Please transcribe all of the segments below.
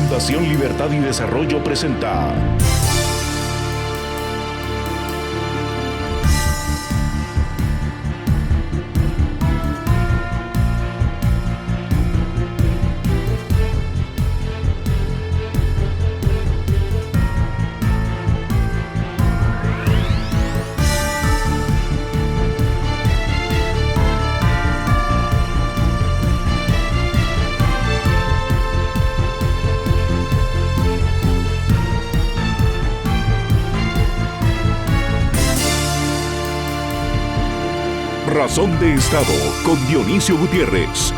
Fundación Libertad y Desarrollo presenta Razón de Estado con Dionisio Gutiérrez.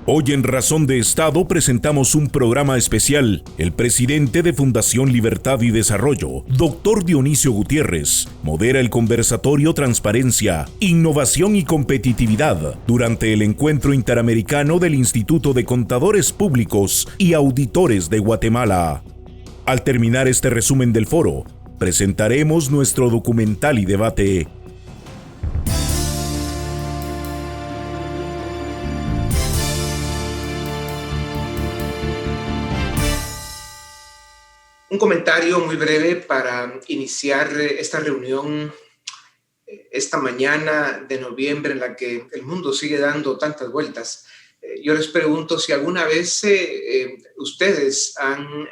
Hoy en Razón de Estado presentamos un programa especial. El presidente de Fundación Libertad y Desarrollo, Dr. Dionisio Gutiérrez, modera el conversatorio Transparencia, Innovación y Competitividad durante el Encuentro Interamericano del Instituto de Contadores Públicos y Auditores de Guatemala. Al terminar este resumen del foro, presentaremos nuestro documental y debate. Un comentario muy breve para iniciar esta reunión esta mañana de noviembre en la que el mundo sigue dando tantas vueltas. Yo les pregunto si alguna vez ustedes han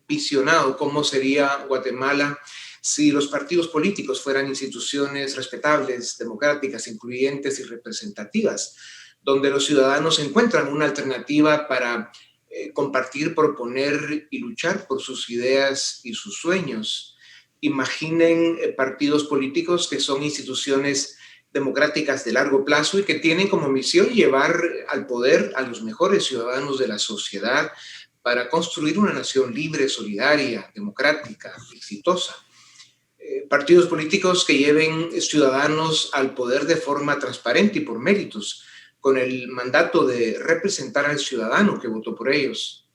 visionado cómo sería Guatemala si los partidos políticos fueran instituciones respetables, democráticas, incluyentes y representativas, donde los ciudadanos encuentran una alternativa para compartir, proponer y luchar por sus ideas y sus sueños. Imaginen partidos políticos que son instituciones democráticas de largo plazo y que tienen como misión llevar al poder a los mejores ciudadanos de la sociedad para construir una nación libre, solidaria, democrática, exitosa. Partidos políticos que lleven ciudadanos al poder de forma transparente y por méritos, con el mandato de representar al ciudadano que votó por ellos.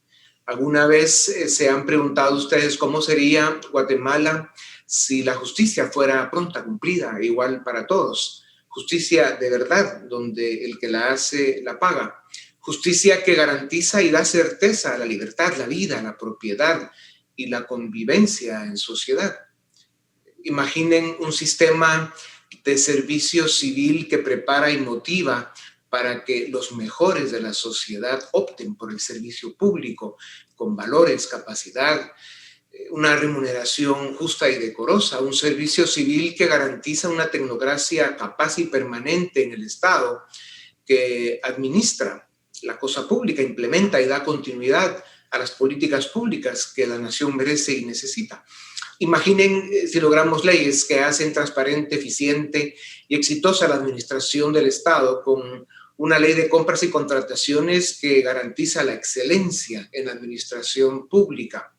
¿Alguna vez se han preguntado ustedes cómo sería Guatemala si la justicia fuera pronta, cumplida, igual para todos? Justicia de verdad, donde el que la hace la paga. Justicia que garantiza y da certeza a la libertad, la vida, la propiedad y la convivencia en sociedad. Imaginen un sistema de servicio civil que prepara y motiva para que los mejores de la sociedad opten por el servicio público con valores, capacidad, una remuneración justa y decorosa, un servicio civil que garantiza una tecnocracia capaz y permanente en el Estado, que administra la cosa pública, implementa y da continuidad a las políticas públicas que la nación merece y necesita. Imaginen si logramos leyes que hacen transparente, eficiente y exitosa la administración del Estado con una ley de compras y contrataciones que garantiza la excelencia en la administración pública.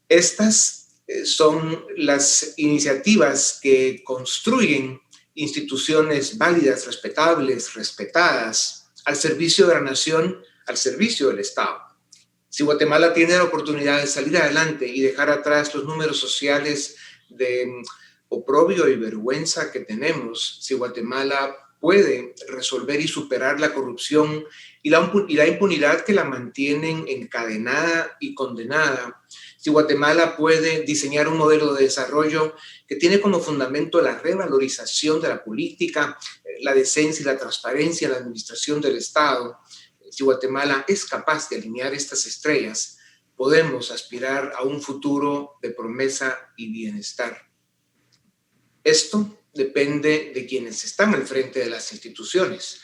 Estas son las iniciativas que construyen instituciones válidas, respetables, respetadas, al servicio de la nación, al servicio del Estado. Si Guatemala tiene la oportunidad de salir adelante y dejar atrás los números sociales de oprobio y vergüenza que tenemos, si Guatemala puede resolver y superar la corrupción y la impunidad que la mantienen encadenada y condenada, si Guatemala puede diseñar un modelo de desarrollo que tiene como fundamento la revalorización de la política, la decencia y la transparencia en la administración del Estado, si Guatemala es capaz de alinear estas estrellas, podemos aspirar a un futuro de promesa y bienestar. Esto depende de quienes están al frente de las instituciones.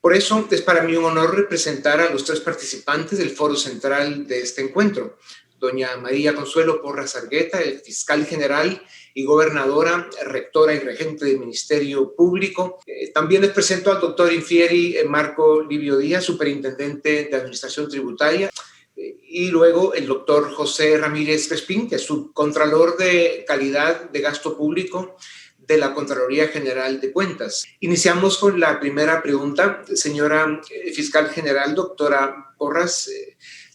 Por eso es para mí un honor representar a los tres participantes del foro central de este encuentro. Doña María Consuelo Porras Argueta, el fiscal general y gobernadora, rectora y regente del Ministerio Público. También les presento al doctor Infieri Marco Livio Díaz, superintendente de Administración Tributaria. Y luego el doctor José Ramírez Crespín, que es subcontralor de calidad de gasto público de la Contraloría General de Cuentas. Iniciamos con la primera pregunta. Señora fiscal general, doctora Porras,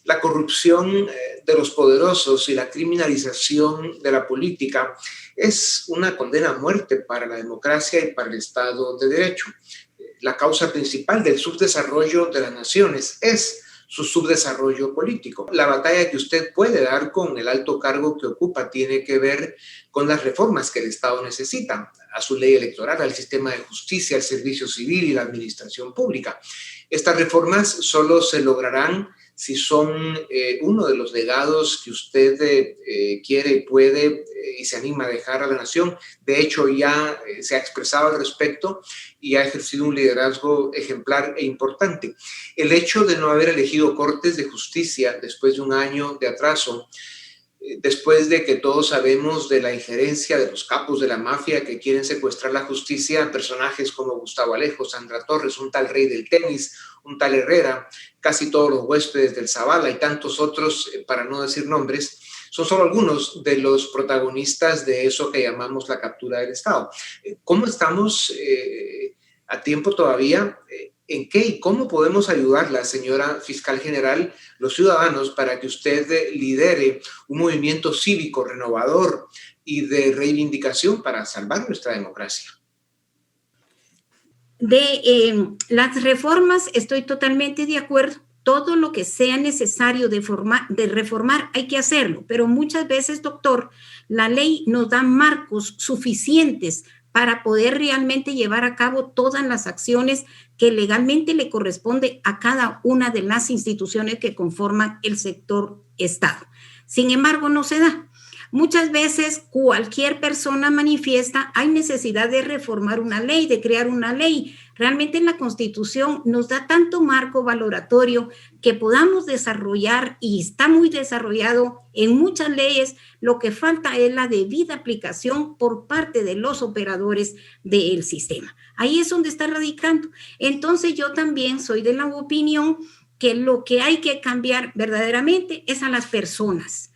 la corrupción de los poderosos y la criminalización de la política es una condena a muerte para la democracia y para el Estado de Derecho. la causa principal del subdesarrollo de las naciones es su subdesarrollo político. La batalla que usted puede dar con el alto cargo que ocupa tiene que ver con las reformas que el Estado necesita, a su ley electoral, al sistema de justicia, al servicio civil y la administración pública. Estas reformas solo se lograrán si son uno de los legados que usted quiere, puede y se anima a dejar a la nación. De hecho, ya se ha expresado al respecto y ha ejercido un liderazgo ejemplar e importante. El hecho de no haber elegido Cortes de Justicia después de un año de atraso, después de que todos sabemos de la injerencia de los capos de la mafia que quieren secuestrar la justicia, personajes como Gustavo Alejo, Sandra Torres, un tal Rey del Tenis, un tal Herrera, casi todos los huéspedes del Zavala y tantos otros, para no decir nombres, son solo algunos de los protagonistas de eso que llamamos la captura del Estado. ¿Cómo estamos a tiempo todavía? ¿En qué y cómo podemos ayudarla, señora Fiscal General, los ciudadanos, para que usted lidere un movimiento cívico renovador y de reivindicación para salvar nuestra democracia? De las reformas estoy totalmente de acuerdo. Todo lo que sea necesario de reformar hay que hacerlo, pero muchas veces, doctor, la ley nos da marcos suficientes para poder realmente llevar a cabo todas las acciones que legalmente le corresponde a cada una de las instituciones que conforman el sector Estado. Sin embargo, no se da. Muchas veces cualquier persona manifiesta, hay necesidad de reformar una ley, de crear una ley. Realmente la Constitución nos da tanto marco valoratorio que podamos desarrollar, y está muy desarrollado en muchas leyes. Lo que falta es la debida aplicación por parte de los operadores del sistema. Ahí es donde está radicando. Entonces yo también soy de la opinión que lo que hay que cambiar verdaderamente es a las personas.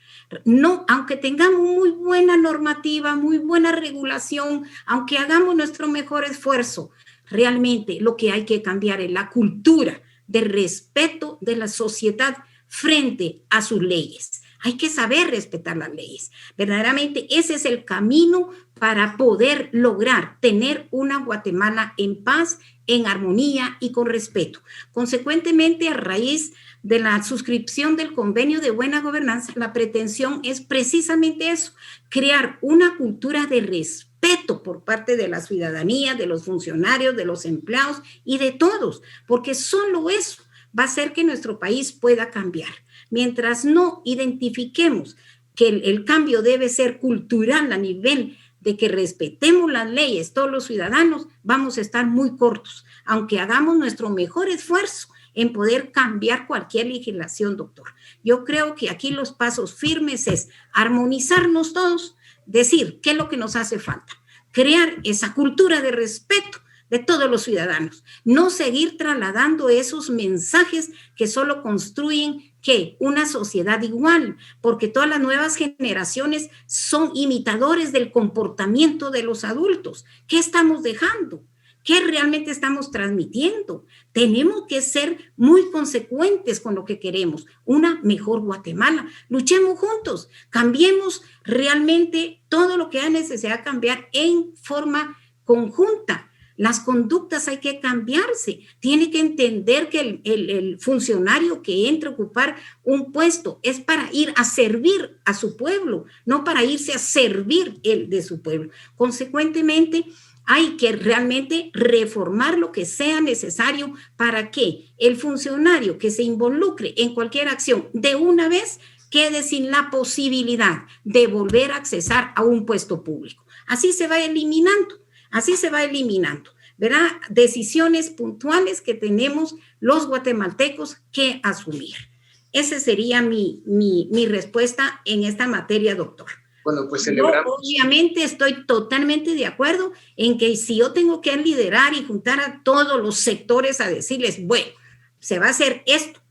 No, aunque tengamos muy buena normativa, muy buena regulación, aunque hagamos nuestro mejor esfuerzo, realmente lo que hay que cambiar es la cultura de respeto de la sociedad frente a sus leyes. Hay que saber respetar las leyes. Verdaderamente ese es el camino para poder lograr tener una Guatemala en paz, en armonía y con respeto. Consecuentemente, a raíz de la suscripción del convenio de buena gobernanza, la pretensión es precisamente eso, crear una cultura de respeto por parte de la ciudadanía, de los funcionarios, de los empleados y de todos, porque solo eso va a hacer que nuestro país pueda cambiar. Mientras no identifiquemos que el cambio debe ser cultural a nivel de que respetemos las leyes, todos los ciudadanos, vamos a estar muy cortos, aunque hagamos nuestro mejor esfuerzo en poder cambiar cualquier legislación, doctor. Yo creo que aquí los pasos firmes es armonizarnos todos, decir qué es lo que nos hace falta, crear esa cultura de respeto de todos los ciudadanos, no seguir trasladando esos mensajes que solo construyen ¿qué? Una sociedad igual, porque todas las nuevas generaciones son imitadores del comportamiento de los adultos. ¿Qué estamos dejando? ¿Qué realmente estamos transmitiendo? Tenemos que ser muy consecuentes con lo que queremos, una mejor Guatemala. Luchemos juntos, cambiemos realmente todo lo que hay necesidad de cambiar en forma conjunta. Las conductas hay que cambiarse. Tiene que entender que el funcionario que entra a ocupar un puesto es para ir a servir a su pueblo, no para irse a servir el de su pueblo. Consecuentemente, hay que realmente reformar lo que sea necesario para que el funcionario que se involucre en cualquier acción de una vez quede sin la posibilidad de volver a accesar a un puesto público. Así se va eliminando, ¿verdad? Decisiones puntuales que tenemos los guatemaltecos que asumir. Esa sería mi respuesta en esta materia, doctor. Bueno, pues celebramos. Yo obviamente estoy totalmente de acuerdo en que si yo tengo que liderar y juntar a todos los sectores a decirles, bueno, se va a hacer esto,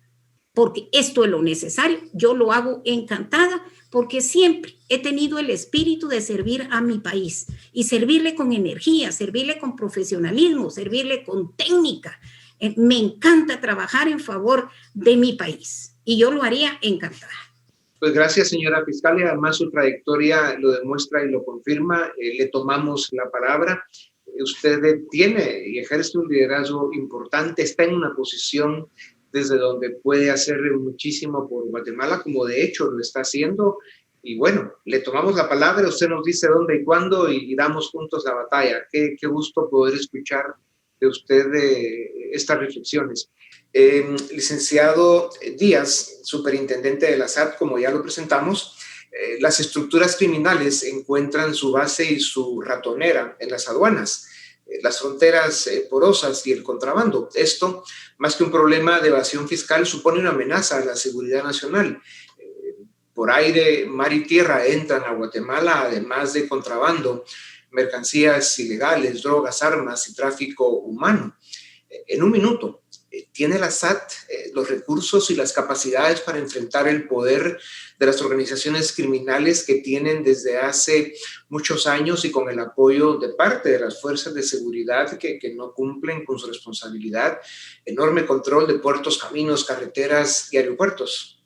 porque esto es lo necesario, yo lo hago encantada, porque siempre he tenido el espíritu de servir a mi país y servirle con energía, servirle con profesionalismo, servirle con técnica. Me encanta trabajar en favor de mi país y yo lo haría encantada. Pues gracias, señora fiscal, y además su trayectoria lo demuestra y lo confirma. Le tomamos la palabra. usted tiene y ejerce un liderazgo importante, está en una posición desde donde puede hacer muchísimo por Guatemala, como de hecho lo está haciendo. Y bueno, le tomamos la palabra, usted nos dice dónde y cuándo y damos juntos la batalla. Qué gusto poder escuchar de usted estas reflexiones. Licenciado Díaz, superintendente de la SAT, como ya lo presentamos, las estructuras criminales encuentran su base y su ratonera en las aduanas, las fronteras porosas y el contrabando. Esto, más que un problema de evasión fiscal, supone una amenaza a la seguridad nacional. Por aire, mar y tierra entran a Guatemala, además de contrabando, mercancías ilegales, drogas, armas y tráfico humano. En un minuto, ¿tiene la SAT los recursos y las capacidades para enfrentar el poder de las organizaciones criminales que tienen desde hace muchos años y con el apoyo de parte de las fuerzas de seguridad que no cumplen con su responsabilidad? Enorme control de puertos, caminos, carreteras y aeropuertos.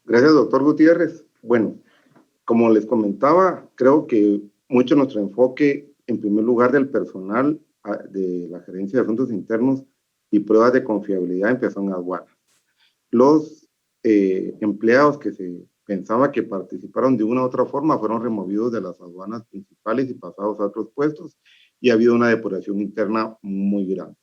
Gracias, doctor Gutiérrez. Bueno, como les comentaba, creo que mucho nuestro enfoque, en primer lugar, del personal de la Gerencia de Asuntos Internos y pruebas de confiabilidad empezó en aduanas. Los empleados que se pensaba que participaron de una u otra forma fueron removidos de las aduanas principales y pasados a otros puestos, y ha habido una depuración interna muy grande.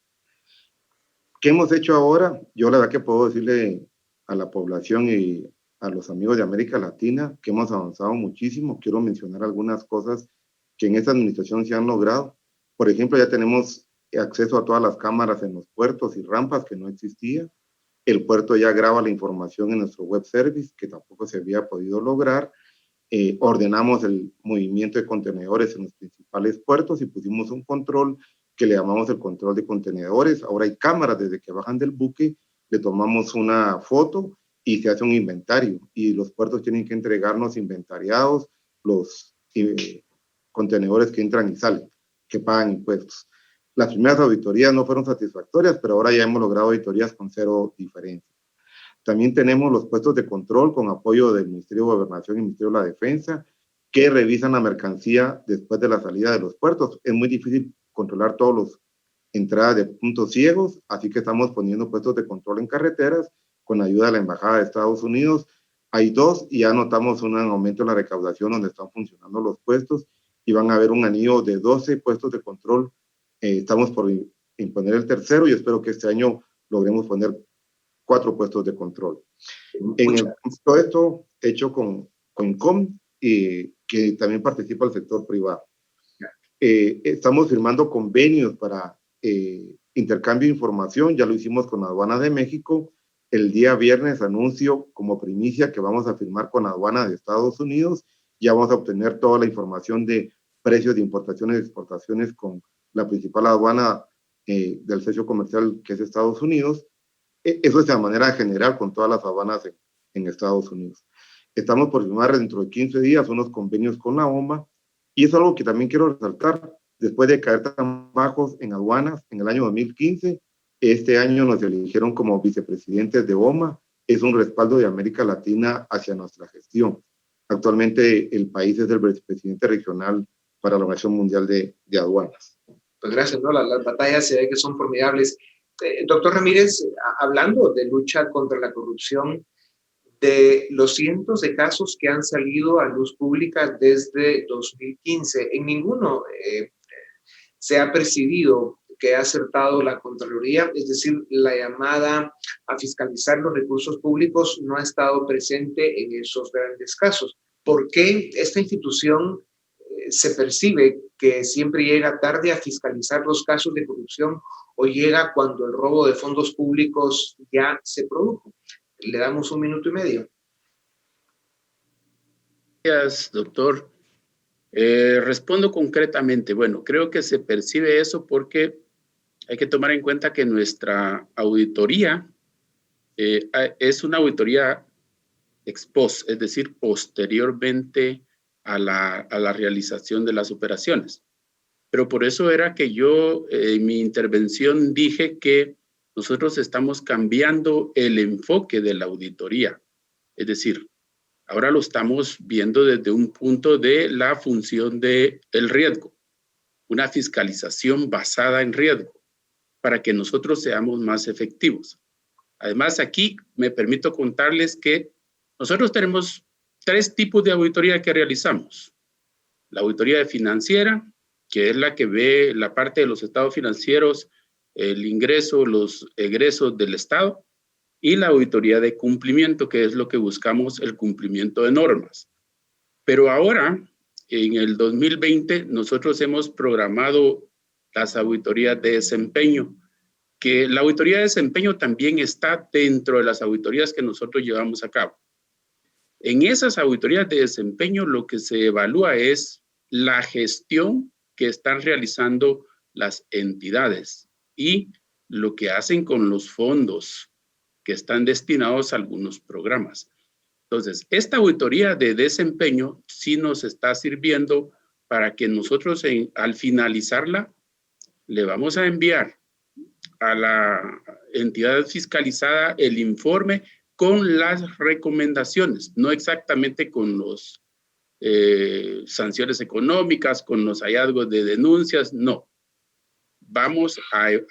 ¿Qué hemos hecho ahora? Yo la verdad que puedo decirle a la población y a los amigos de América Latina que hemos avanzado muchísimo. Quiero mencionar algunas cosas que en esta administración se han logrado. Por ejemplo, ya tenemos acceso a todas las cámaras en los puertos y rampas, que no existía. El puerto ya graba la información en nuestro web service, que tampoco se había podido lograr. Ordenamos el movimiento de contenedores en los principales puertos y pusimos un control que le llamamos el control de contenedores. Ahora hay cámaras desde que bajan del buque, le tomamos una foto y se hace un inventario. Y los puertos tienen que entregarnos inventariados los contenedores que entran y salen, que pagan impuestos. Las primeras auditorías no fueron satisfactorias, pero ahora ya hemos logrado auditorías con 0 diferencia. También tenemos los puestos de control con apoyo del Ministerio de Gobernación y Ministerio de la Defensa, que revisan la mercancía después de la salida de los puertos. Es muy difícil controlar todas las entradas de puntos ciegos, así que estamos poniendo puestos de control en carreteras con ayuda de la Embajada de Estados Unidos. Hay 2 y ya notamos un aumento en la recaudación donde están funcionando los puestos, y van a haber un anillo de 12 puestos de control. Estamos por imponer el tercero y espero que este año logremos poner 4 puestos de control. Todo esto hecho con INCOM, que también participa el sector privado. Estamos firmando convenios para intercambio de información. Ya lo hicimos con Aduana de México. El día viernes anuncio como primicia que vamos a firmar con Aduana de Estados Unidos. Ya vamos a obtener toda la información de precios de importaciones y exportaciones con la principal aduana del socio comercial, que es Estados Unidos. Eso es de manera general con todas las aduanas en Estados Unidos. Estamos por firmar dentro de 15 días unos convenios con la OMA, y es algo que también quiero resaltar. Después de caer tan bajos en aduanas en el año 2015, este año nos eligieron como vicepresidentes de OMA. Es un respaldo de América Latina hacia nuestra gestión. Actualmente el país es el vicepresidente regional para la Organización Mundial de Aduanas. Pues gracias, ¿no? Las batallas se ve que son formidables. Doctor Ramírez, hablando de lucha contra la corrupción, de los cientos de casos que han salido a luz pública desde 2015, en ninguno se ha percibido que ha acertado la Contraloría, es decir, la llamada a fiscalizar los recursos públicos no ha estado presente en esos grandes casos. ¿Por qué esta institución se percibe que siempre llega tarde a fiscalizar los casos de corrupción o llega cuando el robo de fondos públicos ya se produjo? Le damos 1 minuto y medio. Gracias, doctor. Respondo concretamente. Bueno, creo que se percibe eso porque hay que tomar en cuenta que nuestra auditoría es una auditoría ex post, es decir, posteriormente a la realización de las operaciones. Pero por eso era que yo en mi intervención dije que nosotros estamos cambiando el enfoque de la auditoría. Es decir, Ahora lo estamos viendo desde un punto de la función del riesgo, una fiscalización basada en riesgo, para que nosotros seamos más efectivos. Además, aquí me permito contarles que nosotros tenemos 3 tipos de auditoría que realizamos. La auditoría financiera, que es la que ve la parte de los estados financieros, el ingreso, los egresos del Estado, y la auditoría de cumplimiento, que es lo que buscamos, el cumplimiento de normas. Pero ahora, en el 2020, nosotros hemos programado las auditorías de desempeño, que la auditoría de desempeño también está dentro de las auditorías que nosotros llevamos a cabo. En esas auditorías de desempeño lo que se evalúa es la gestión que están realizando las entidades y lo que hacen con los fondos que están destinados a algunos programas. Entonces, esta auditoría de desempeño sí nos está sirviendo para que nosotros al finalizarla le vamos a enviar a la entidad fiscalizada el informe con las recomendaciones, no exactamente con los sanciones económicas, con los hallazgos de denuncias, no.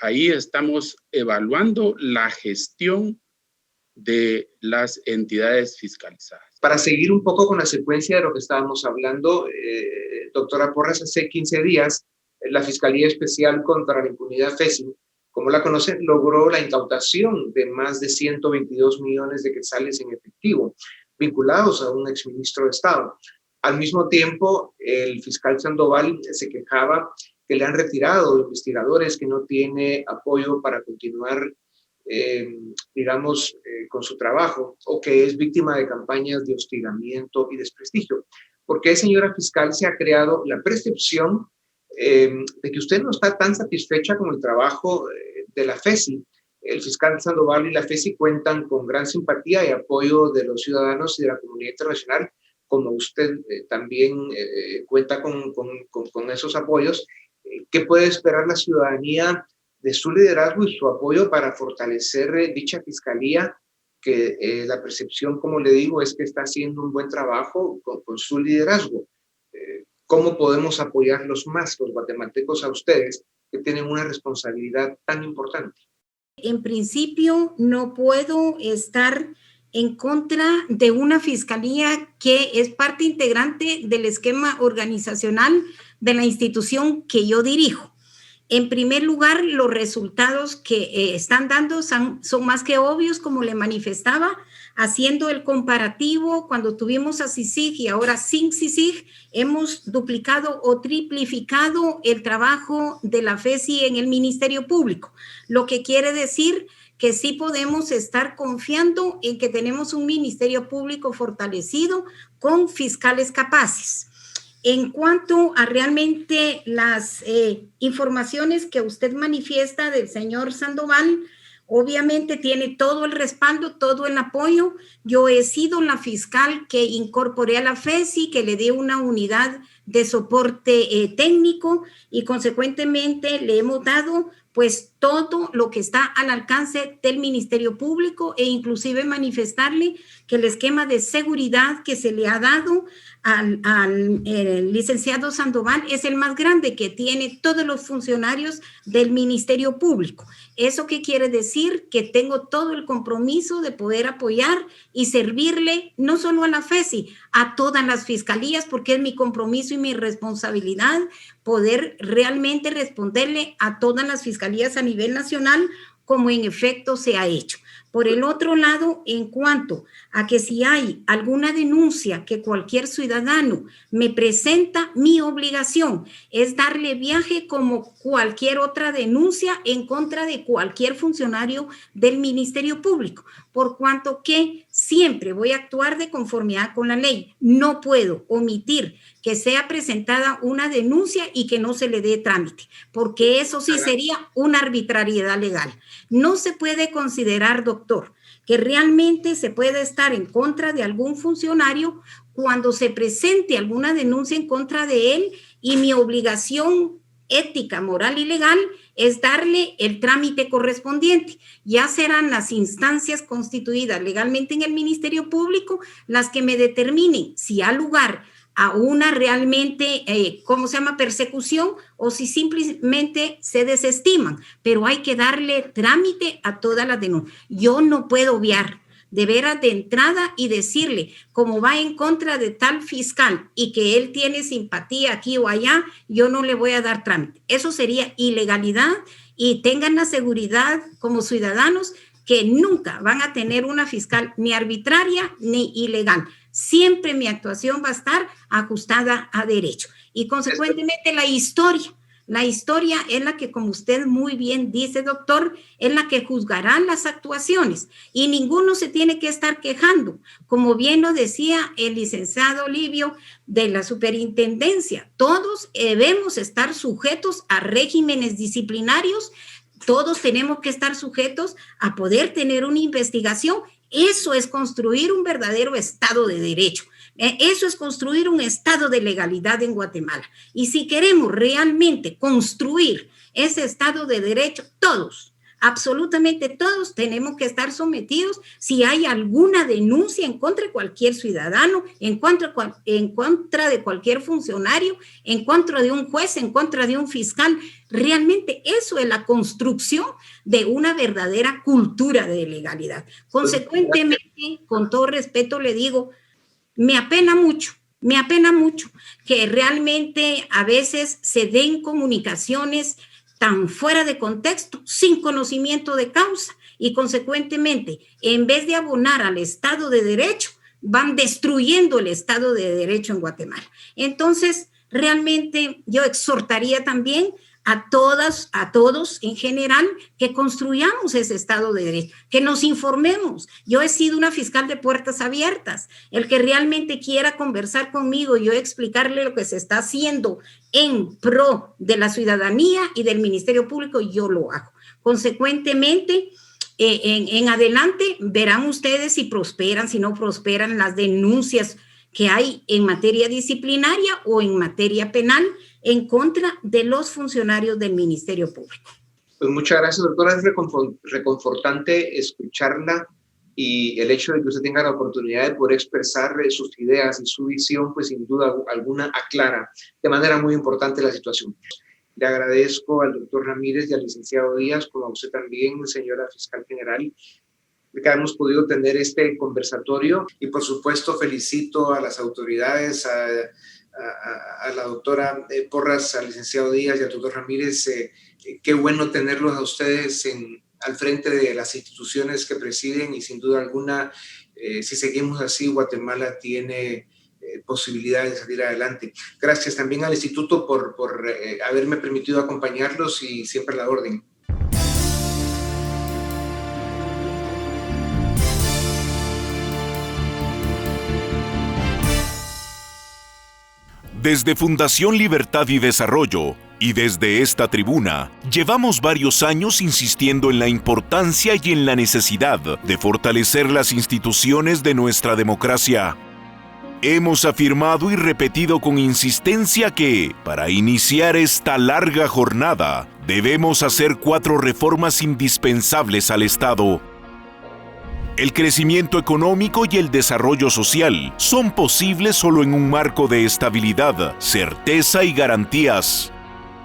Ahí estamos evaluando la gestión de las entidades fiscalizadas. Para seguir un poco con la secuencia de lo que estábamos hablando, doctora Porras, hace 15 días la Fiscalía Especial contra la Impunidad FESI, como la conocen, logró la incautación de más de 122 millones de quetzales en efectivo, vinculados a un exministro de Estado. Al mismo tiempo, el fiscal Sandoval se quejaba que le han retirado investigadores, que no tiene apoyo para continuar, con su trabajo, o que es víctima de campañas de hostigamiento y desprestigio. ¿Por qué, señora fiscal, se ha creado la percepción de que usted no está tan satisfecha con el trabajo de la FESI? El fiscal Sandoval y la FESI cuentan con gran simpatía y apoyo de los ciudadanos y de la comunidad internacional, como usted también cuenta con esos apoyos. ¿Qué puede esperar la ciudadanía de su liderazgo y su apoyo para fortalecer dicha fiscalía, que la percepción, como le digo, es que está haciendo un buen trabajo con su liderazgo? ¿Cómo podemos apoyarlos más, los guatemaltecos, a ustedes, que tienen una responsabilidad tan importante? En principio, no puedo estar en contra de una fiscalía que es parte integrante del esquema organizacional de la institución que yo dirijo. En primer lugar, los resultados que están dando son más que obvios, como le manifestaba, haciendo el comparativo cuando tuvimos a CICIG y ahora sin CICIG, hemos duplicado o triplificado el trabajo de la FESI en el Ministerio Público, lo que quiere decir que sí podemos estar confiando en que tenemos un Ministerio Público fortalecido con fiscales capaces. En cuanto a realmente las informaciones que usted manifiesta del señor Sandoval, obviamente tiene todo el respaldo, todo el apoyo. Yo he sido la fiscal que incorporé a la FESI, que le dio una unidad de soporte técnico y consecuentemente le hemos dado pues todo lo que está al alcance del Ministerio Público e inclusive manifestarle que el esquema de seguridad que se le ha dado al licenciado Sandoval es el más grande que tiene todos los funcionarios del Ministerio Público. ¿Eso qué quiere decir? Que tengo todo el compromiso de poder apoyar y servirle no solo a la FESI, a todas las fiscalías, porque es mi compromiso y mi responsabilidad poder realmente responderle a todas las fiscalías a nivel nacional, como en efecto se ha hecho. Por el otro lado, en cuanto a que si hay alguna denuncia que cualquier ciudadano me presenta, mi obligación es darle viaje como cualquier otra denuncia en contra de cualquier funcionario del Ministerio Público, por cuanto que siempre voy a actuar de conformidad con la ley. No puedo omitir que sea presentada una denuncia y que no se le dé trámite, porque eso sí sería una arbitrariedad legal. No se puede considerar, doctor, que realmente se puede estar en contra de algún funcionario cuando se presente alguna denuncia en contra de él y mi obligación ética, moral y legal, es darle el trámite correspondiente. Ya serán las instancias constituidas legalmente en el Ministerio Público las que me determinen si ha lugar a una realmente, persecución, o si simplemente se desestiman, pero hay que darle trámite a todas las denuncias. Yo no puedo obviar de veras de entrada y decirle, como va en contra de tal fiscal y que él tiene simpatía aquí o allá, yo no le voy a dar trámite. Eso sería ilegalidad, y tengan la seguridad como ciudadanos que nunca van a tener una fiscal ni arbitraria ni ilegal. Siempre mi actuación va a estar ajustada a derecho. Y consecuentemente la historia es la que, como usted muy bien dice, doctor, es la que juzgará las actuaciones, y ninguno se tiene que estar quejando. Como bien lo decía el licenciado Livio de la superintendencia, todos debemos estar sujetos a regímenes disciplinarios, todos tenemos que estar sujetos a poder tener una investigación. Eso es construir un verdadero Estado de Derecho. Eso es construir un estado de legalidad en Guatemala. Y si queremos realmente construir ese Estado de Derecho, todos, absolutamente todos, tenemos que estar sometidos si hay alguna denuncia en contra de cualquier ciudadano, en contra de cualquier funcionario, en contra de un juez, en contra de un fiscal. Realmente eso es la construcción de una verdadera cultura de legalidad. Consecuentemente, con todo respeto le digo, me apena mucho que realmente a veces se den comunicaciones tan fuera de contexto, sin conocimiento de causa, y consecuentemente, en vez de abonar al Estado de Derecho, van destruyendo el Estado de Derecho en Guatemala. Entonces, realmente yo exhortaría también a todos en general, que construyamos ese Estado de Derecho, que nos informemos. Yo he sido una fiscal de puertas abiertas. El que realmente quiera conversar conmigo, yo explicarle lo que se está haciendo en pro de la ciudadanía y del Ministerio Público, yo lo hago. Consecuentemente, en adelante verán ustedes si prosperan, si no prosperan las denuncias que hay en materia disciplinaria o en materia penal en contra de los funcionarios del Ministerio Público. Pues muchas gracias, doctora. Es reconfortante escucharla, y el hecho de que usted tenga la oportunidad de poder expresar sus ideas y su visión, pues sin duda alguna aclara de manera muy importante la situación. Le agradezco al doctor Ramírez y al licenciado Díaz, como a usted también, señora fiscal general, que hemos podido tener este conversatorio, y por supuesto felicito a las autoridades, a la doctora Porras, al licenciado Díaz y al doctor Ramírez. Qué bueno tenerlos a ustedes al frente de las instituciones que presiden, y sin duda alguna, si seguimos así, Guatemala tiene posibilidades de salir adelante. Gracias también al instituto por haberme permitido acompañarlos, y siempre a la orden. Desde Fundación Libertad y Desarrollo y desde esta tribuna, llevamos varios años insistiendo en la importancia y en la necesidad de fortalecer las instituciones de nuestra democracia. Hemos afirmado y repetido con insistencia que, para iniciar esta larga jornada, debemos hacer 4 reformas indispensables al Estado. El crecimiento económico y el desarrollo social son posibles solo en un marco de estabilidad, certeza y garantías.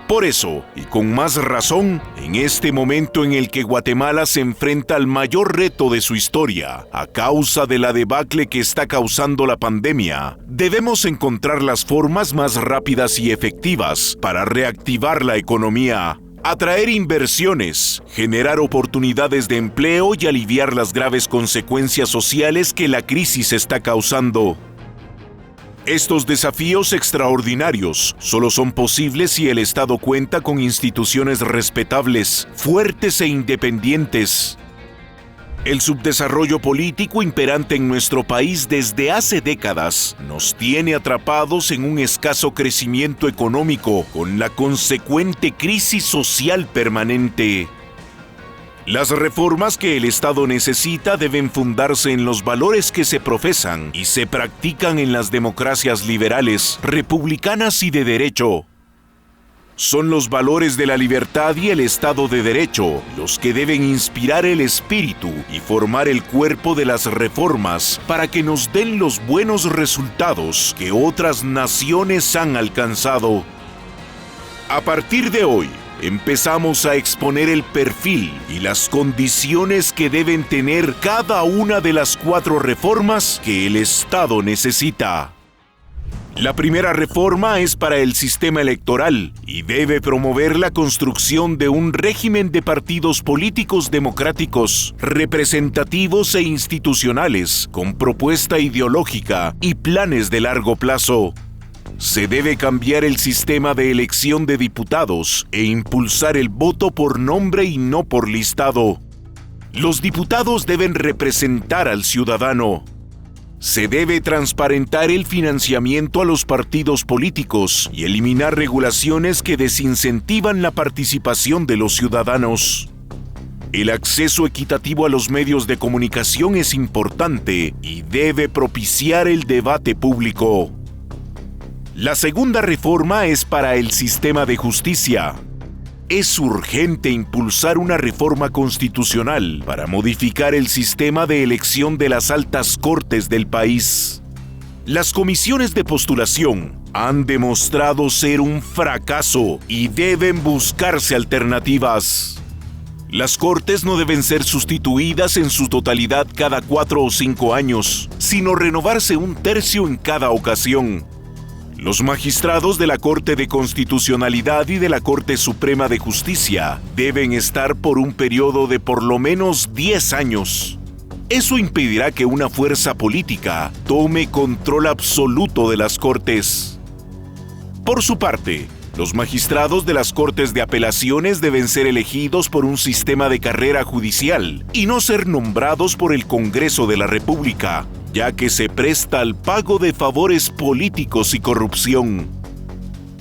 Por eso, y con más razón, en este momento en el que Guatemala se enfrenta al mayor reto de su historia, a causa de la debacle que está causando la pandemia, debemos encontrar las formas más rápidas y efectivas para reactivar la economía, atraer inversiones, generar oportunidades de empleo y aliviar las graves consecuencias sociales que la crisis está causando. Estos desafíos extraordinarios solo son posibles si el Estado cuenta con instituciones respetables, fuertes e independientes. El subdesarrollo político imperante en nuestro país desde hace décadas nos tiene atrapados en un escaso crecimiento económico, con la consecuente crisis social permanente. Las reformas que el Estado necesita deben fundarse en los valores que se profesan y se practican en las democracias liberales, republicanas y de derecho. Son los valores de la libertad y el Estado de Derecho los que deben inspirar el espíritu y formar el cuerpo de las reformas para que nos den los buenos resultados que otras naciones han alcanzado. A partir de hoy, empezamos a exponer el perfil y las condiciones que deben tener cada una de las 4 reformas que el Estado necesita. La primera reforma es para el sistema electoral y debe promover la construcción de un régimen de partidos políticos democráticos, representativos e institucionales, con propuesta ideológica y planes de largo plazo. Se debe cambiar el sistema de elección de diputados e impulsar el voto por nombre y no por listado. Los diputados deben representar al ciudadano. Se debe transparentar el financiamiento a los partidos políticos y eliminar regulaciones que desincentivan la participación de los ciudadanos. El acceso equitativo a los medios de comunicación es importante y debe propiciar el debate público. La segunda reforma es para el sistema de justicia. Es urgente impulsar una reforma constitucional para modificar el sistema de elección de las altas cortes del país. Las comisiones de postulación han demostrado ser un fracaso y deben buscarse alternativas. Las cortes no deben ser sustituidas en su totalidad cada 4 o 5 años, sino renovarse 1/3 en cada ocasión. Los magistrados de la Corte de Constitucionalidad y de la Corte Suprema de Justicia deben estar por un periodo de por lo menos 10 años. Eso impedirá que una fuerza política tome control absoluto de las Cortes. Por su parte, los magistrados de las Cortes de Apelaciones deben ser elegidos por un sistema de carrera judicial y no ser nombrados por el Congreso de la República, ya que se presta al pago de favores políticos y corrupción.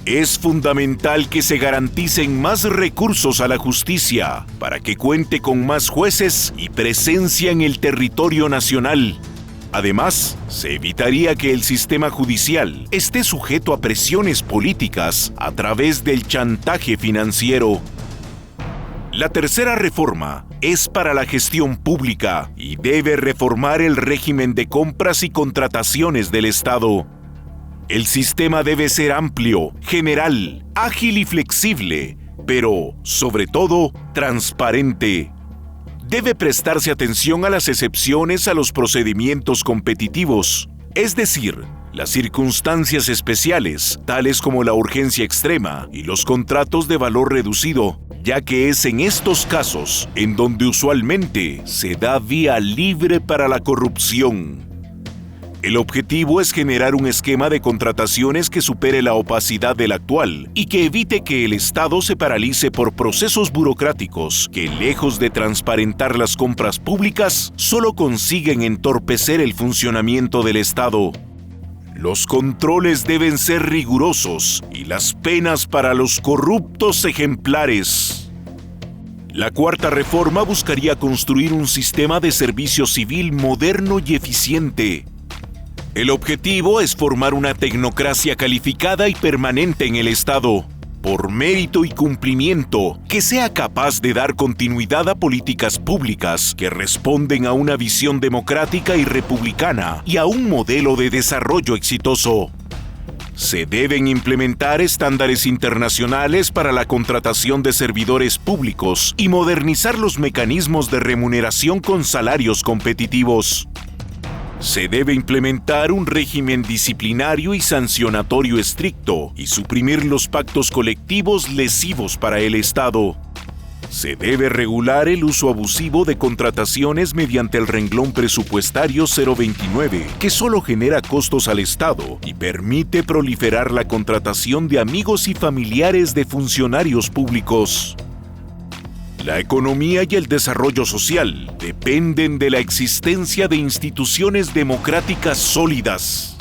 Es fundamental que se garanticen más recursos a la justicia para que cuente con más jueces y presencia en el territorio nacional. Además, se evitaría que el sistema judicial esté sujeto a presiones políticas a través del chantaje financiero. La tercera reforma es para la gestión pública y debe reformar el régimen de compras y contrataciones del Estado. El sistema debe ser amplio, general, ágil y flexible, pero, sobre todo, transparente. Debe prestarse atención a las excepciones a los procedimientos competitivos, es decir, las circunstancias especiales, tales como la urgencia extrema y los contratos de valor reducido, ya que es en estos casos en donde usualmente se da vía libre para la corrupción. El objetivo es generar un esquema de contrataciones que supere la opacidad del actual y que evite que el Estado se paralice por procesos burocráticos que, lejos de transparentar las compras públicas, solo consiguen entorpecer el funcionamiento del Estado. Los controles deben ser rigurosos y las penas para los corruptos ejemplares. La cuarta reforma buscaría construir un sistema de servicio civil moderno y eficiente. El objetivo es formar una tecnocracia calificada y permanente en el Estado, por mérito y cumplimiento, que sea capaz de dar continuidad a políticas públicas que responden a una visión democrática y republicana y a un modelo de desarrollo exitoso. Se deben implementar estándares internacionales para la contratación de servidores públicos y modernizar los mecanismos de remuneración con salarios competitivos. Se debe implementar un régimen disciplinario y sancionatorio estricto y suprimir los pactos colectivos lesivos para el Estado. Se debe regular el uso abusivo de contrataciones mediante el renglón presupuestario 029, que solo genera costos al Estado y permite proliferar la contratación de amigos y familiares de funcionarios públicos. La economía y el desarrollo social dependen de la existencia de instituciones democráticas sólidas.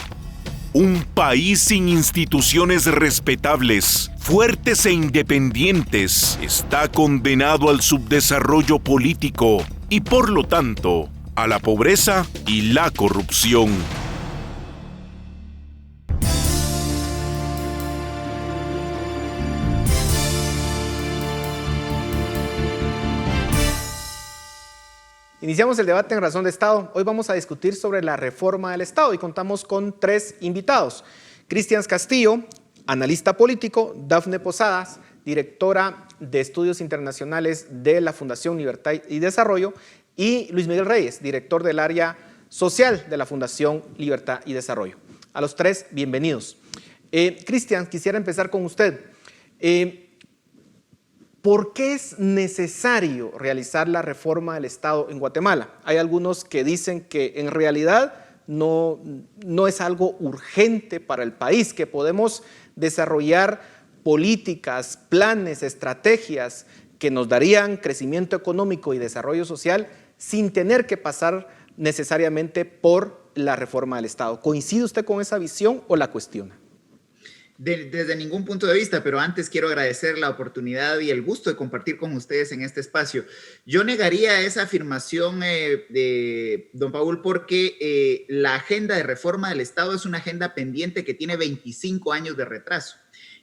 Un país sin instituciones respetables, fuertes e independientes está condenado al subdesarrollo político y, por lo tanto, a la pobreza y la corrupción. Iniciamos el debate en Razón de Estado. Hoy vamos a discutir sobre la reforma del Estado y contamos con 3 invitados. Cristian Castillo, analista político; Dafne Posadas, directora de Estudios Internacionales de la Fundación Libertad y Desarrollo; y Luis Miguel Reyes, director del área social de la Fundación Libertad y Desarrollo. A los 3, bienvenidos. Cristian, quisiera empezar con usted. ¿Por qué es necesario realizar la reforma del Estado en Guatemala? Hay algunos que dicen que en realidad no es algo urgente para el país, que podemos desarrollar políticas, planes, estrategias que nos darían crecimiento económico y desarrollo social sin tener que pasar necesariamente por la reforma del Estado. ¿Coincide usted con esa visión o la cuestiona? Desde ningún punto de vista, pero antes quiero agradecer la oportunidad y el gusto de compartir con ustedes en este espacio. Yo negaría esa afirmación de don Paul porque la agenda de reforma del Estado es una agenda pendiente que tiene 25 años de retraso.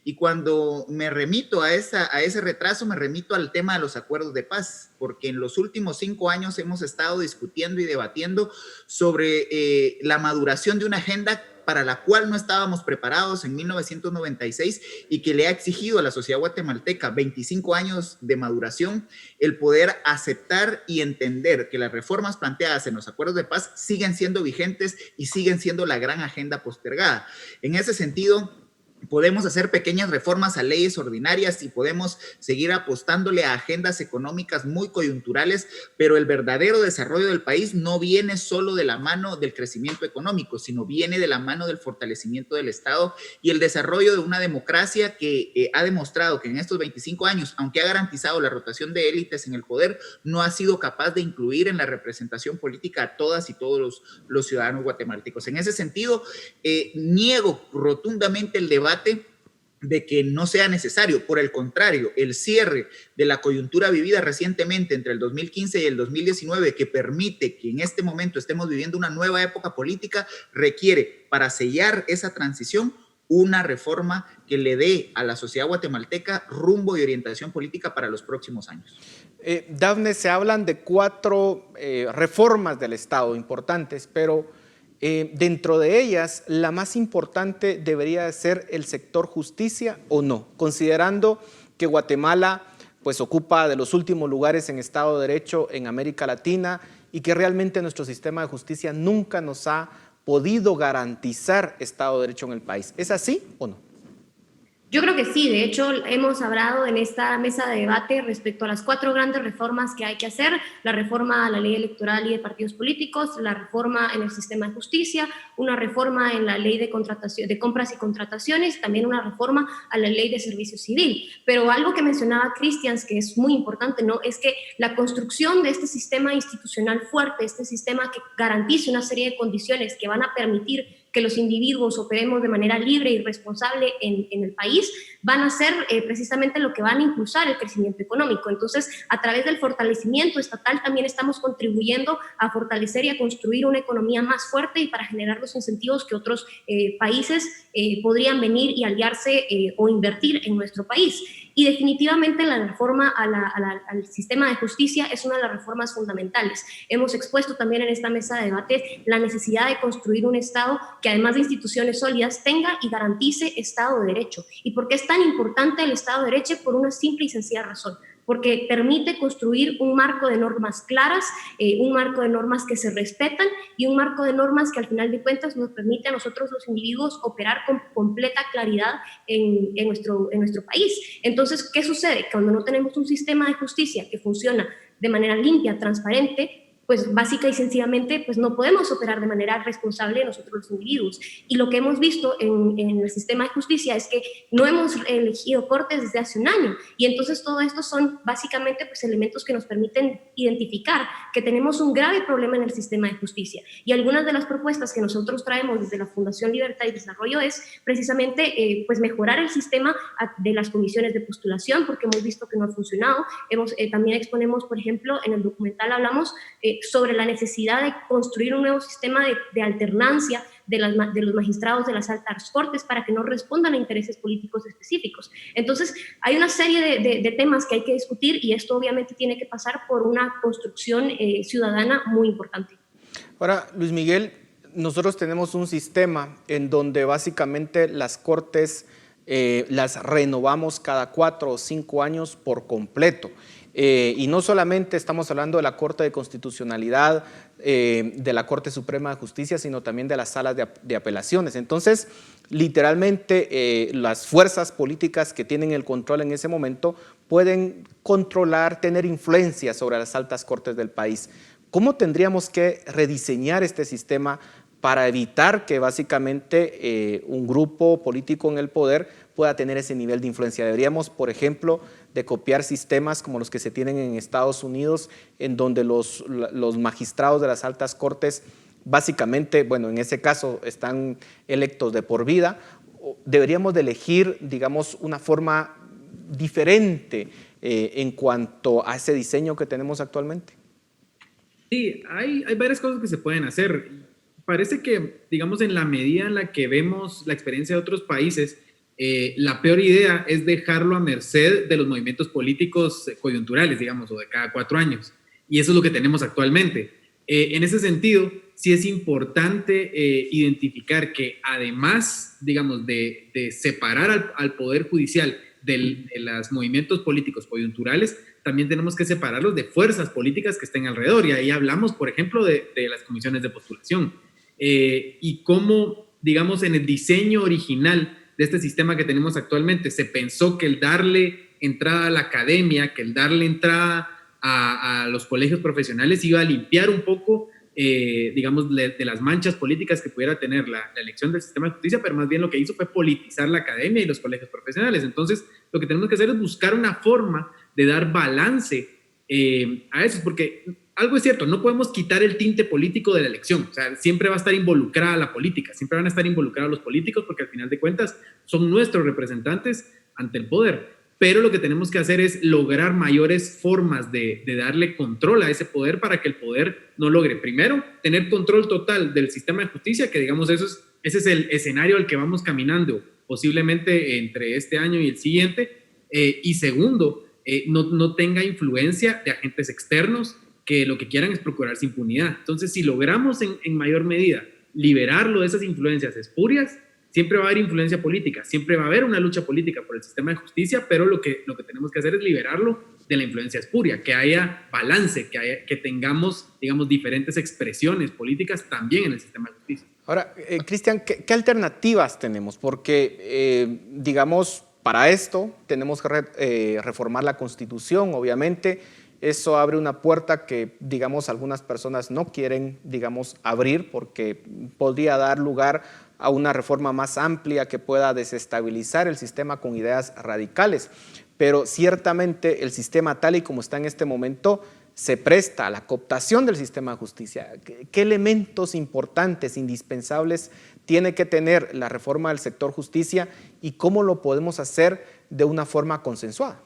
Y cuando me remito a ese retraso, me remito al tema de los acuerdos de paz, porque en los últimos 5 años hemos estado discutiendo y debatiendo sobre la maduración de una agenda para la cual no estábamos preparados en 1996 y que le ha exigido a la sociedad guatemalteca 25 años de maduración, el poder aceptar y entender que las reformas planteadas en los acuerdos de paz siguen siendo vigentes y siguen siendo la gran agenda postergada. En ese sentido, podemos hacer pequeñas reformas a leyes ordinarias y podemos seguir apostándole a agendas económicas muy coyunturales, pero el verdadero desarrollo del país no viene solo de la mano del crecimiento económico, sino viene de la mano del fortalecimiento del Estado y el desarrollo de una democracia que ha demostrado que en estos 25 años, aunque ha garantizado la rotación de élites en el poder, no ha sido capaz de incluir en la representación política a todas y todos los ciudadanos guatemaltecos. En ese sentido, niego rotundamente el debate de que no sea necesario. Por el contrario, el cierre de la coyuntura vivida recientemente entre el 2015 y el 2019, que permite que en este momento estemos viviendo una nueva época política, requiere, para sellar esa transición, una reforma que le dé a la sociedad guatemalteca rumbo y orientación política para los próximos años. Dafne, se hablan de 4 reformas del Estado importantes, pero dentro de ellas, la más importante debería de ser el sector justicia, ¿o no? Considerando que Guatemala pues ocupa de los últimos lugares en Estado de Derecho en América Latina y que realmente nuestro sistema de justicia nunca nos ha podido garantizar Estado de Derecho en el país. ¿Es así o no? Yo creo que sí. De hecho, hemos hablado en esta mesa de debate respecto a las 4 grandes reformas que hay que hacer: la reforma a la ley electoral y de partidos políticos, la reforma en el sistema de justicia, una reforma en la ley de compras y contrataciones, también una reforma a la ley de servicio civil. Pero algo que mencionaba Cristian, que es muy importante, ¿no?, es que la construcción de este sistema institucional fuerte, este sistema que garantice una serie de condiciones que van a permitir que los individuos operemos de manera libre y responsable en el país, van a ser precisamente lo que van a impulsar el crecimiento económico. Entonces, a través del fortalecimiento estatal también estamos contribuyendo a fortalecer y a construir una economía más fuerte y para generar los incentivos que otros países podrían venir y aliarse o invertir en nuestro país. Y definitivamente la reforma al sistema de justicia es una de las reformas fundamentales. Hemos expuesto también en esta mesa de debate la necesidad de construir un Estado que, además de instituciones sólidas, tenga y garantice Estado de Derecho. ¿Y por qué es tan importante el Estado de Derecho? Por una simple y sencilla razón: porque permite construir un marco de normas claras, un marco de normas que se respetan y un marco de normas que al final de cuentas nos permite a nosotros los individuos operar con completa claridad en nuestro país. Entonces, ¿qué sucede? Cuando no tenemos un sistema de justicia que funciona de manera limpia, transparente, pues básica y sencillamente pues no podemos operar de manera responsable nosotros los individuos. Y lo que hemos visto en el sistema de justicia es que no hemos elegido cortes desde hace un año, y entonces todo esto son básicamente pues elementos que nos permiten identificar que tenemos un grave problema en el sistema de justicia. Y algunas de las propuestas que nosotros traemos desde la Fundación Libertad y Desarrollo es precisamente pues mejorar el sistema de las comisiones de postulación, porque hemos visto que no ha funcionado. También exponemos, por ejemplo, en el documental hablamos sobre la necesidad de construir un nuevo sistema de alternancia de los magistrados de las altas cortes para que no respondan a intereses políticos específicos. Entonces, hay una serie de temas que hay que discutir y esto obviamente tiene que pasar por una construcción ciudadana muy importante. Ahora, Luis Miguel, nosotros tenemos un sistema en donde básicamente las cortes las renovamos cada 4 o 5 años por completo. Y no solamente estamos hablando de la Corte de Constitucionalidad, de la Corte Suprema de Justicia, sino también de las salas de apelaciones. Entonces, literalmente, las fuerzas políticas que tienen el control en ese momento pueden controlar, tener influencia sobre las altas cortes del país. ¿Cómo tendríamos que rediseñar este sistema para evitar que básicamente un grupo político en el poder pueda tener ese nivel de influencia? Deberíamos, por ejemplo, de copiar sistemas como los que se tienen en Estados Unidos, en donde los magistrados de las altas cortes básicamente, bueno, en ese caso están electos de por vida. Deberíamos de elegir, digamos, una forma diferente en cuanto a ese diseño que tenemos actualmente. Sí, hay varias cosas que se pueden hacer. Parece que, digamos, en la medida en la que vemos la experiencia de otros países, la peor idea es dejarlo a merced de los movimientos políticos coyunturales, digamos, o de cada 4 años. Y eso es lo que tenemos actualmente. En ese sentido, sí es importante identificar que además, digamos, de separar al Poder Judicial de los movimientos políticos coyunturales, también tenemos que separarlos de fuerzas políticas que estén alrededor. Y ahí hablamos, por ejemplo, de las comisiones de postulación. Y cómo, digamos, en el diseño original de este sistema que tenemos actualmente, se pensó que el darle entrada a la academia, que el darle entrada a los colegios profesionales iba a limpiar un poco, digamos, de las manchas políticas que pudiera tener la elección del sistema de justicia, pero más bien lo que hizo fue politizar la academia y los colegios profesionales. Entonces, lo que tenemos que hacer es buscar una forma de dar balance a eso, porque algo es cierto, no podemos quitar el tinte político de la elección. O sea, siempre va a estar involucrada la política, siempre van a estar involucrados los políticos, porque al final de cuentas son nuestros representantes ante el poder. Pero lo que tenemos que hacer es lograr mayores formas de darle control a ese poder para que el poder no logre, primero, tener control total del sistema de justicia, que digamos ese es el escenario al que vamos caminando posiblemente entre este año y el siguiente, y segundo, no tenga influencia de agentes externos que lo que quieran es procurarse impunidad. Entonces, si logramos en mayor medida liberarlo de esas influencias espurias, siempre va a haber influencia política, siempre va a haber una lucha política por el sistema de justicia, pero lo que tenemos que hacer es liberarlo de la influencia espuria, que haya balance, que tengamos, digamos, diferentes expresiones políticas también en el sistema de justicia. Ahora, Cristian, ¿qué alternativas tenemos? Porque, digamos, para esto tenemos que reformar la Constitución, obviamente. Eso abre una puerta que, digamos, algunas personas no quieren, digamos, abrir, porque podría dar lugar a una reforma más amplia que pueda desestabilizar el sistema con ideas radicales. Pero ciertamente el sistema tal y como está en este momento se presta a la cooptación del sistema de justicia. ¿Qué elementos importantes, indispensables, tiene que tener la reforma del sector justicia y cómo lo podemos hacer de una forma consensuada?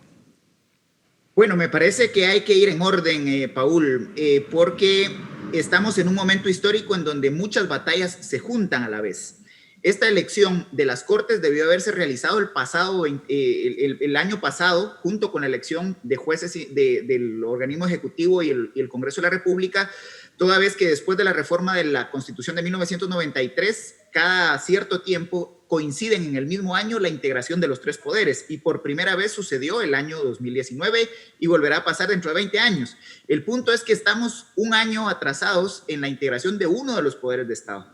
Bueno, me parece que hay que ir en orden, Paul, porque estamos en un momento histórico en donde muchas batallas se juntan a la vez. Esta elección de las Cortes debió haberse realizado el año pasado, junto con la elección de jueces del organismo ejecutivo y el Congreso de la República, toda vez que después de la reforma de la Constitución de 1993, cada cierto tiempo coinciden en el mismo año la integración de los 3 poderes, y por primera vez sucedió el año 2019 y volverá a pasar dentro de 20 años. El punto es que estamos un año atrasados en la integración de uno de los poderes de Estado.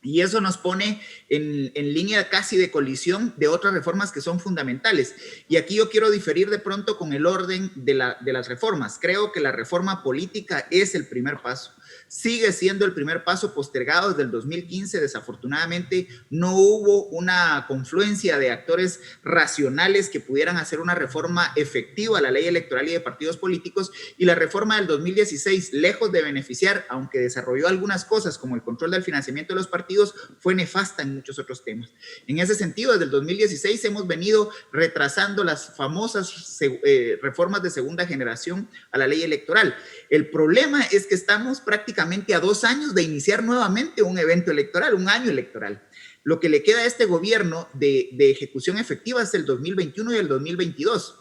Y eso nos pone en línea casi de colisión de otras reformas que son fundamentales. Y aquí yo quiero diferir de pronto con el orden de las reformas. Creo que la reforma política es el primer paso. Sigue siendo el primer paso postergado desde el 2015. Desafortunadamente no hubo una confluencia de actores racionales que pudieran hacer una reforma efectiva a la ley electoral y de partidos políticos, y la reforma del 2016, lejos de beneficiar, aunque desarrolló algunas cosas como el control del financiamiento de los partidos, fue nefasta en muchos otros temas. En ese sentido, desde el 2016 hemos venido retrasando las famosas reformas de segunda generación a la ley electoral. El problema es que estamos prácticamente a 2 años de iniciar nuevamente un evento electoral, un año electoral. Lo que le queda a este gobierno de ejecución efectiva es el 2021 y el 2022.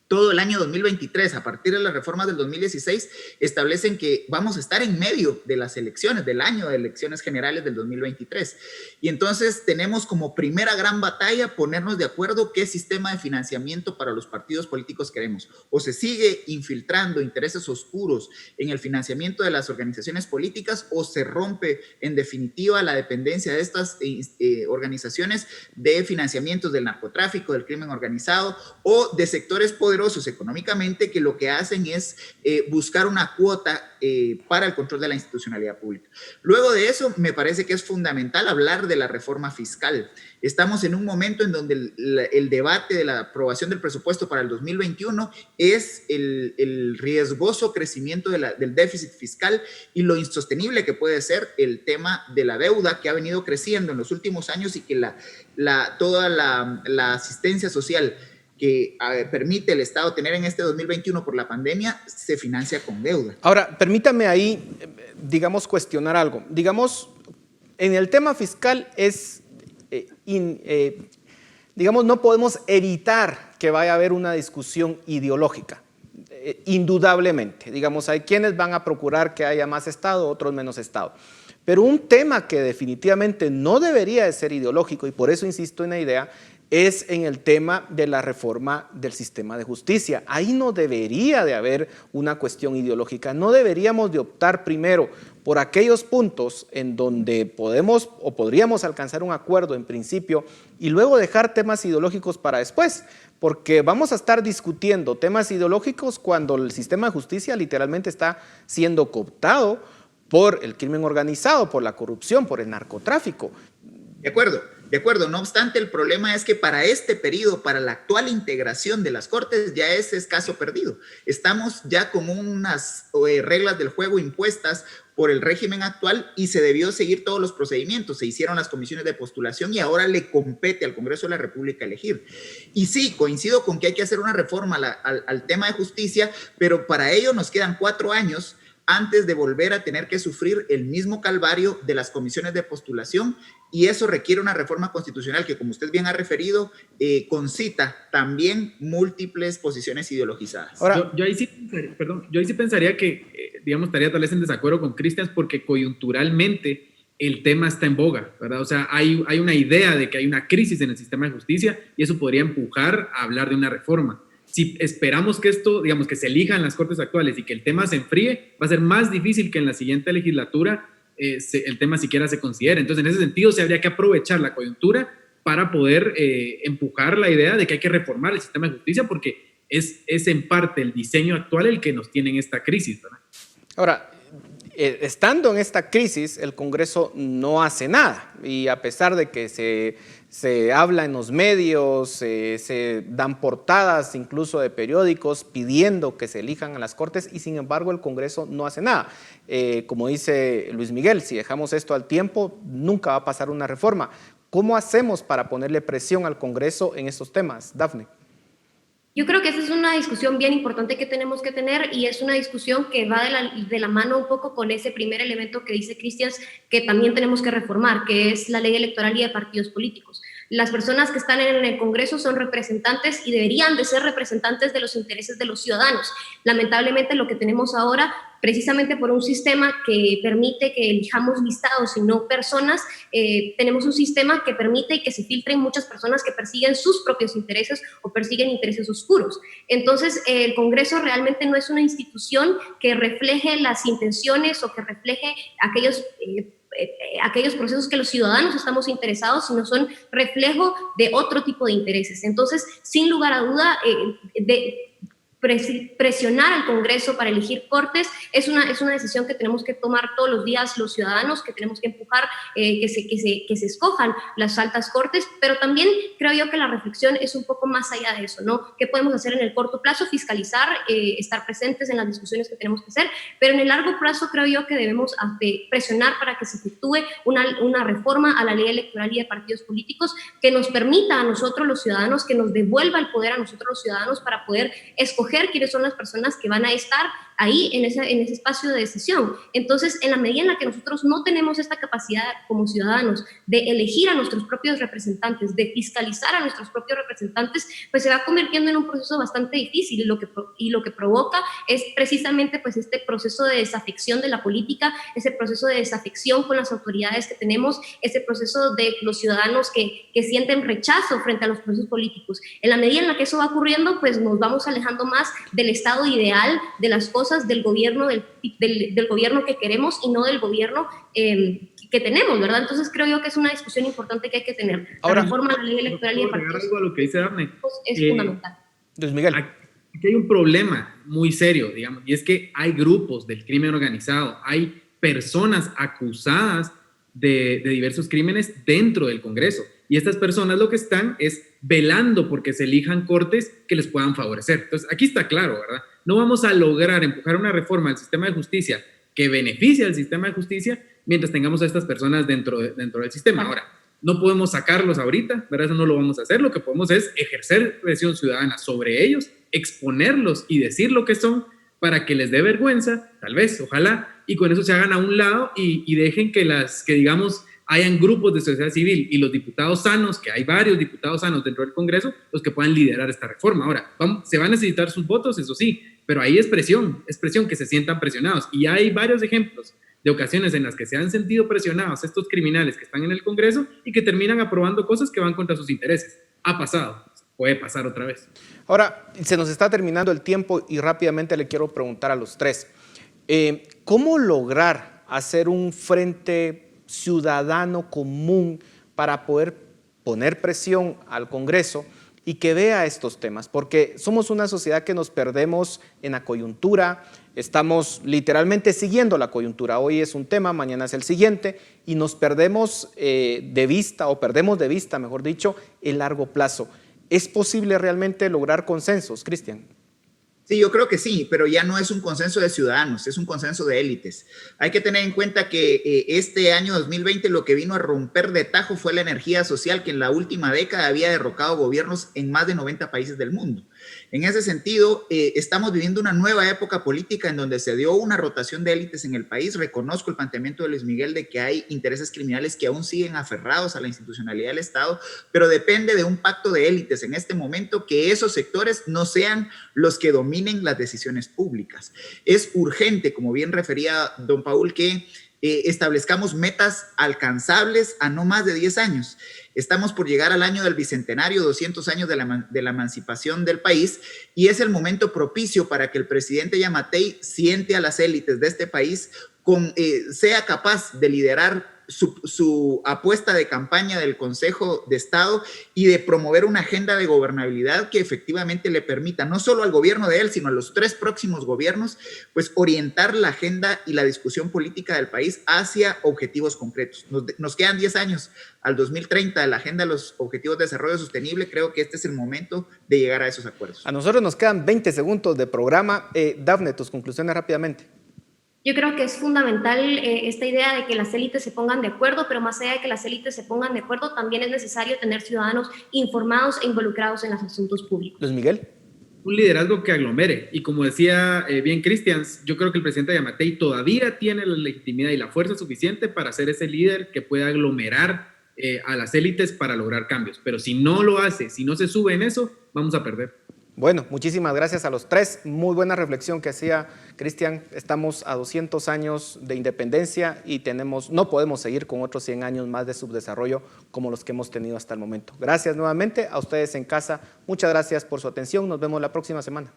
Todo el año 2023, a partir de las reformas del 2016, establecen que vamos a estar en medio de las elecciones, del año de elecciones generales del 2023. Y entonces tenemos como primera gran batalla ponernos de acuerdo qué sistema de financiamiento para los partidos políticos queremos. O se sigue infiltrando intereses oscuros en el financiamiento de las organizaciones políticas, o se rompe en definitiva la dependencia de estas organizaciones de financiamientos del narcotráfico, del crimen organizado o de sectores poderosos económicamente que lo que hacen es buscar una cuota para el control de la institucionalidad pública. Luego de eso, me parece que es fundamental hablar de la reforma fiscal. Estamos en un momento en donde el debate de la aprobación del presupuesto para el 2021 es el riesgoso crecimiento del déficit fiscal y lo insostenible que puede ser el tema de la deuda que ha venido creciendo en los últimos años y que toda la asistencia social que permite el Estado tener en este 2021 por la pandemia, se financia con deuda. Ahora, permítame ahí, digamos, cuestionar algo. Digamos, en el tema fiscal digamos, no podemos evitar que vaya a haber una discusión ideológica, indudablemente. Digamos, hay quienes van a procurar que haya más Estado, otros menos Estado. Pero un tema que definitivamente no debería de ser ideológico, y por eso insisto en la idea, es en el tema de la reforma del sistema de justicia. Ahí no debería de haber una cuestión ideológica. No deberíamos de optar primero por aquellos puntos en donde podemos o podríamos alcanzar un acuerdo en principio y luego dejar temas ideológicos para después, porque vamos a estar discutiendo temas ideológicos cuando el sistema de justicia literalmente está siendo cooptado por el crimen organizado, por la corrupción, por el narcotráfico. De acuerdo. No obstante, el problema es que para este periodo, para la actual integración de las Cortes, ya es caso perdido. Estamos ya con unas reglas del juego impuestas por el régimen actual y se debió seguir todos los procedimientos. Se hicieron las comisiones de postulación y ahora le compete al Congreso de la República elegir. Y sí, coincido con que hay que hacer una reforma al tema de justicia, pero para ello nos quedan 4 años antes de volver a tener que sufrir el mismo calvario de las comisiones de postulación, y eso requiere una reforma constitucional que, como usted bien ha referido, concita también múltiples posiciones ideologizadas. Ahora, yo ahí sí pensaría que, digamos, estaría tal vez en desacuerdo con Cristian, porque coyunturalmente el tema está en boga, ¿verdad? O sea, hay una idea de que hay una crisis en el sistema de justicia y eso podría empujar a hablar de una reforma. Si esperamos que esto, digamos, que se elijan las Cortes actuales y que el tema se enfríe, va a ser más difícil que en la siguiente legislatura el tema siquiera se considere. Entonces, en ese sentido, se habría que aprovechar la coyuntura para poder empujar la idea de que hay que reformar el sistema de justicia, porque es en parte el diseño actual el que nos tiene en esta crisis, ¿verdad? Ahora, estando en esta crisis, el Congreso no hace nada, y a pesar de que se habla en los medios, se dan portadas incluso de periódicos pidiendo que se elijan a las Cortes, y sin embargo el Congreso no hace nada. Como dice Luis Miguel, si dejamos esto al tiempo, nunca va a pasar una reforma. ¿Cómo hacemos para ponerle presión al Congreso en estos temas, Dafne? Yo creo que esa es una discusión bien importante que tenemos que tener, y es una discusión que va de la mano un poco con ese primer elemento que dice Cristian, que también tenemos que reformar, que es la ley electoral y de partidos políticos. Las personas que están en el Congreso son representantes y deberían de ser representantes de los intereses de los ciudadanos. Lamentablemente lo que tenemos ahora, precisamente por un sistema que permite que elijamos listados y no personas, tenemos un sistema que permite que se filtren muchas personas que persiguen sus propios intereses o persiguen intereses oscuros. Entonces, el Congreso realmente no es una institución que refleje las intenciones o que refleje aquellos procesos que los ciudadanos estamos interesados, sino son reflejo de otro tipo de intereses. Entonces, sin lugar a duda, presionar al Congreso para elegir Cortes es una decisión que tenemos que tomar todos los días los ciudadanos, que tenemos que empujar que se escojan las altas Cortes, pero también creo yo que la reflexión es un poco más allá de eso, ¿no? ¿Qué podemos hacer en el corto plazo? Fiscalizar, estar presentes en las discusiones que tenemos que hacer, pero en el largo plazo creo yo que debemos presionar para que se efectúe una reforma a la ley electoral y de partidos políticos que nos permita a nosotros los ciudadanos, que nos devuelva el poder a nosotros los ciudadanos para poder escoger quiénes son las personas que van a estar ahí en ese espacio de decisión. Entonces, en la medida en la que nosotros no tenemos esta capacidad como ciudadanos de elegir a nuestros propios representantes, de fiscalizar a nuestros propios representantes, pues se va convirtiendo en un proceso bastante difícil, y lo que provoca es precisamente pues este proceso de desafección de la política, ese proceso de desafección con las autoridades que tenemos, ese proceso de los ciudadanos que sienten rechazo frente a los procesos políticos. En la medida en la que eso va ocurriendo, pues nos vamos alejando más del estado ideal de las cosas, del gobierno, del gobierno que queremos y no del gobierno que tenemos, ¿verdad? Entonces creo yo que es una discusión importante que hay que tener. Ahora, la reforma a la ley electoral y de partidos algo a lo que dice Dafne. Es fundamental. Luis Miguel. Aquí hay un problema muy serio, digamos, y es que hay grupos del crimen organizado, hay personas acusadas de diversos crímenes dentro del Congreso, y estas personas lo que están es velando porque se elijan cortes que les puedan favorecer. Entonces, aquí está claro, ¿verdad? No vamos a lograr empujar una reforma al sistema de justicia que beneficie al sistema de justicia mientras tengamos a estas personas dentro del sistema. Ahora, no podemos sacarlos ahorita, ¿verdad? Eso no lo vamos a hacer. Lo que podemos es ejercer presión ciudadana sobre ellos, exponerlos y decir lo que son para que les dé vergüenza, tal vez, ojalá, y con eso se hagan a un lado y dejen que digamos, hayan grupos de sociedad civil y los diputados sanos, que hay varios diputados sanos dentro del Congreso, los que puedan liderar esta reforma. Ahora, se van a necesitar sus votos, eso sí, pero ahí es presión que se sientan presionados. Y hay varios ejemplos de ocasiones en las que se han sentido presionados estos criminales que están en el Congreso y que terminan aprobando cosas que van contra sus intereses. Ha pasado, puede pasar otra vez. Ahora, se nos está terminando el tiempo y rápidamente le quiero preguntar a los tres. ¿Cómo lograr hacer un frente ciudadano común para poder poner presión al Congreso y que vea estos temas? Porque somos una sociedad que nos perdemos en la coyuntura, estamos literalmente siguiendo la coyuntura. Hoy es un tema, mañana es el siguiente, y nos perdemos de vista, mejor dicho, el largo plazo. ¿Es posible realmente lograr consensos, Cristian? Sí, yo creo que sí, pero ya no es un consenso de ciudadanos, es un consenso de élites. Hay que tener en cuenta que este año 2020 lo que vino a romper de tajo fue la energía social que en la última década había derrocado gobiernos en más de 90 países del mundo. En ese sentido, estamos viviendo una nueva época política en donde se dio una rotación de élites en el país. Reconozco el planteamiento de Luis Miguel de que hay intereses criminales que aún siguen aferrados a la institucionalidad del Estado, pero depende de un pacto de élites en este momento que esos sectores no sean los que dominen las decisiones públicas. Es urgente, como bien refería don Paul, que establezcamos metas alcanzables a no más de 10 años. Estamos por llegar al año del bicentenario, 200 años de la emancipación del país, y es el momento propicio para que el presidente Yamatei siente a las élites de este país, sea capaz de liderar su apuesta de campaña del Consejo de Estado y de promover una agenda de gobernabilidad que efectivamente le permita no solo al gobierno de él, sino a los 3 próximos gobiernos, pues orientar la agenda y la discusión política del país hacia objetivos concretos. Nos quedan 10 años al 2030 de la agenda de los objetivos de desarrollo sostenible. Creo que este es el momento de llegar a esos acuerdos. A nosotros nos quedan 20 segundos de programa. Dafne, tus conclusiones rápidamente. Yo creo que es fundamental esta idea de que las élites se pongan de acuerdo, pero más allá de que las élites se pongan de acuerdo, también es necesario tener ciudadanos informados e involucrados en los asuntos públicos. Luis Miguel. Un liderazgo que aglomere. Y como decía bien Cristian, yo creo que el presidente Yamatei todavía tiene la legitimidad y la fuerza suficiente para ser ese líder que pueda aglomerar a las élites para lograr cambios. Pero si no lo hace, si no se sube en eso, vamos a perder. Bueno, muchísimas gracias a los tres. Muy buena reflexión que hacía Cristian. Estamos a 200 años de independencia y no podemos seguir con otros 100 años más de subdesarrollo como los que hemos tenido hasta el momento. Gracias nuevamente a ustedes en casa. Muchas gracias por su atención. Nos vemos la próxima semana.